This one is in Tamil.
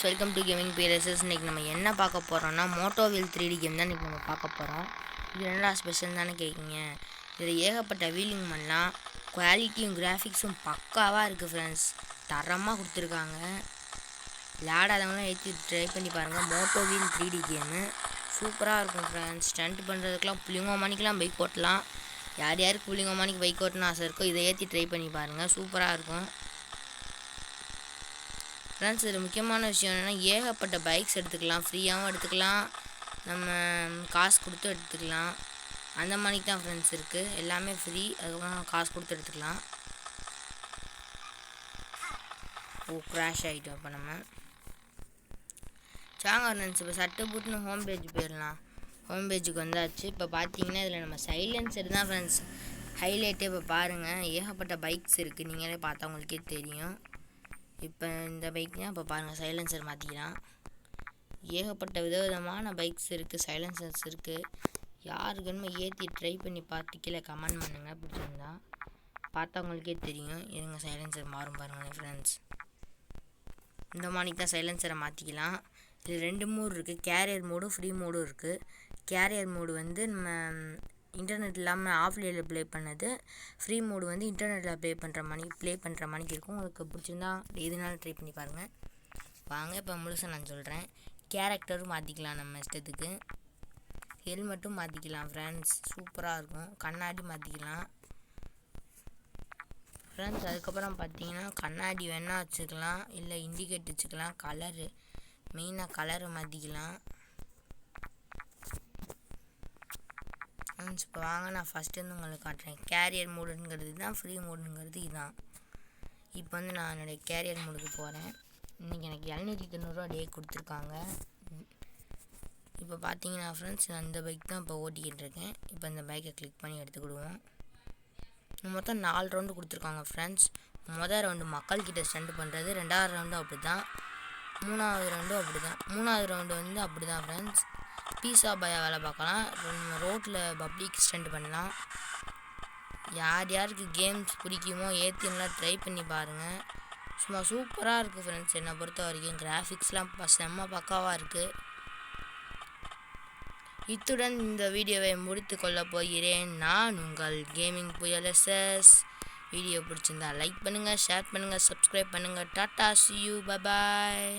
Welcome to gaming PLSS. இன்றைக்கி நம்ம என்ன பார்க்க போகிறோம்னா மோட்டோவில் 3D கேம் தான் இன்றைக்கி நம்ம பார்க்க போகிறோம். இது என்னடா ஸ்பெஷல் தானே கேட்குங்க. இதில் ஏகப்பட்ட வீலிங் பண்ணலாம். குவாலிட்டியும் கிராஃபிக்ஸும் பக்காவாக இருக்குது ஃப்ரெண்ட்ஸ். தரமாக கொடுத்துருக்காங்க. விளையாடாதவங்களாம் ஏற்றி ட்ரை பண்ணி பாருங்கள். மோட்டோவில் 3D கேமு சூப்பராக இருக்கும் ஃப்ரெண்ட்ஸ். ஸ்டண்ட் பண்ணுறதுக்கெலாம் புளிங்கோமானிக்கெலாம் பைக் ஓட்டலாம். யார் யாருக்கு புளிங்கோமானிக்கு பைக் ஓட்டணும் ஆசை இருக்கோ இதை ஏற்றி ட்ரை பண்ணி பாருங்கள். சூப்பராக இருக்கும் ஃப்ரெண்ட்ஸ். இதில் முக்கியமான விஷயம் என்னென்னா ஏகப்பட்ட பைக்ஸ் எடுத்துக்கலாம். ஃப்ரீயாகவும் எடுத்துக்கலாம், நம்ம காசு கொடுத்து எடுத்துக்கலாம். அந்த மாதிரிக்கு தான் ஃப்ரெண்ட்ஸ் இருக்குது. எல்லாமே ஃப்ரீ, அதுக்கப்புறம் காசு கொடுத்து எடுத்துக்கலாம். க்ராஷ் ஆகிட்டோம். அப்போ நம்ம சாங்க ஃப்ரெண்ட்ஸ் இப்போ சட்டை போட்டுன்னு ஹோம் பேஜ் போயிடலாம். ஹோம் பேஜுக்கு வந்தாச்சு. இப்போ பார்த்தீங்கன்னா இதில் நம்ம சைலன்சர் தான் ஃப்ரெண்ட்ஸ் ஹைலைட்டே. இப்போ பாருங்கள் ஏகப்பட்ட பைக்ஸ் இருக்குது, நீங்களே பார்த்தா உங்களுக்கே தெரியும். இப்போ இந்த பைக்னால் இப்போ பாருங்கள் சைலன்சர் மாற்றிக்கலாம். ஏகப்பட்ட விதவிதமான பைக்ஸ் இருக்குது, சைலன்சர்ஸ் இருக்குது. யாருக்குன்னு ஏற்றி ட்ரை பண்ணி பார்த்து கீழே கமெண்ட் பண்ணுங்கள். பிடிச்சிருந்தா பார்த்தா உங்களுக்கே தெரியும். இருங்க சைலன்சர் மாறும் பாருங்கள் ஃப்ரெண்ட்ஸ். இந்த மாதிரிக்கு தான் சைலன்சரை மாற்றிக்கலாம். இதில் 2 மோடு இருக்குது. கேரியர் மோடும் ஃப்ரீ மோடும் இருக்குது. கேரியர் மோடு வந்து நம்ம இன்டர்நெட் இல்லாமல் ஆஃப்லைனில் ப்ளே பண்ணது. ஃப்ரீ மோடு வந்து இன்டர்நெட்டில் ப்ளே பண்ணுற மணிக்கு இருக்கும். உங்களுக்கு பிடிச்சிருந்தா எதுனாலும் ட்ரை பண்ணி பாருங்கள். வாங்க இப்போ முழுசாக நான் சொல்கிறேன். கேரக்டரும் மாற்றிக்கலாம் நம்ம இஷ்டத்துக்கு. ஹெல்மெட்டும் மாற்றிக்கலாம் ஃப்ரெண்ட்ஸ். சூப்பராக இருக்கும். கண்ணாடி மாற்றிக்கலாம் ஃப்ரெண்ட்ஸ். அதுக்கப்புறம் பார்த்தீங்கன்னா கண்ணாடி வேணால் வச்சுக்கலாம், இல்லை இண்டிகேட் வச்சுக்கலாம். கலரு மெயினாக கலரை மாற்றிக்கலாம் ஃப்ரெண்ட்ஸ். இப்போ வாங்க நான் ஃபஸ்ட்டு வந்து உங்களுக்கு காட்டுறேன். கேரியர் மோடுங்கிறது தான், ஃப்ரீ மோடுங்கிறது இதுதான். இப்போ வந்து நான் என்னுடைய கேரியர் மோடுக்கு போகிறேன். இன்றைக்கி எனக்கு 790 டே கொடுத்துருக்காங்க. இப்போ பார்த்தீங்கன்னா ஃப்ரெண்ட்ஸ் நான் இந்த பைக் தான் இப்போ ஓட்டிக்கிட்டு இருக்கேன். இப்போ இந்த பைக்கை கிளிக் பண்ணி எடுத்துக்கிடுவோம். மொத்தம் 4 ரவுண்டு கொடுத்துருக்காங்க ஃப்ரெண்ட்ஸ். மொதல் ரவுண்டு மக்கள்கிட்ட ஸ்டண்ட் பண்ணுறது, 2வது ரவுண்டு அப்படி தான், 3வது ரவுண்டும் அப்படி தான். 3வது ரவுண்டு வந்து அப்படி தான் ஃப்ரெண்ட்ஸ். பீஸா பாயா வேலை பார்க்கலாம், ரோட்டில் பப்ளிக் ஸ்டண்ட் பண்ணலாம். யார் யாருக்கு கேம்ஸ் பிடிக்குமோ ஏற்றின்லாம் ட்ரை பண்ணி பாருங்கள். சும்மா சூப்பராக இருக்குது ஃப்ரெண்ட்ஸ். என்னை பொறுத்த வரைக்கும் கிராஃபிக்ஸ்லாம் செம்ம பக்காவாக இருக்குது. இத்துடன் இந்த வீடியோவை முடித்து கொள்ள போகிறேன். நான் உங்கள் கேமிங் PLSS. வீடியோ பிடிச்சிருந்தா லைக் பண்ணுங்கள், ஷேர் பண்ணுங்கள், சப்ஸ்கிரைப் பண்ணுங்கள். Tata, see you, bye bye.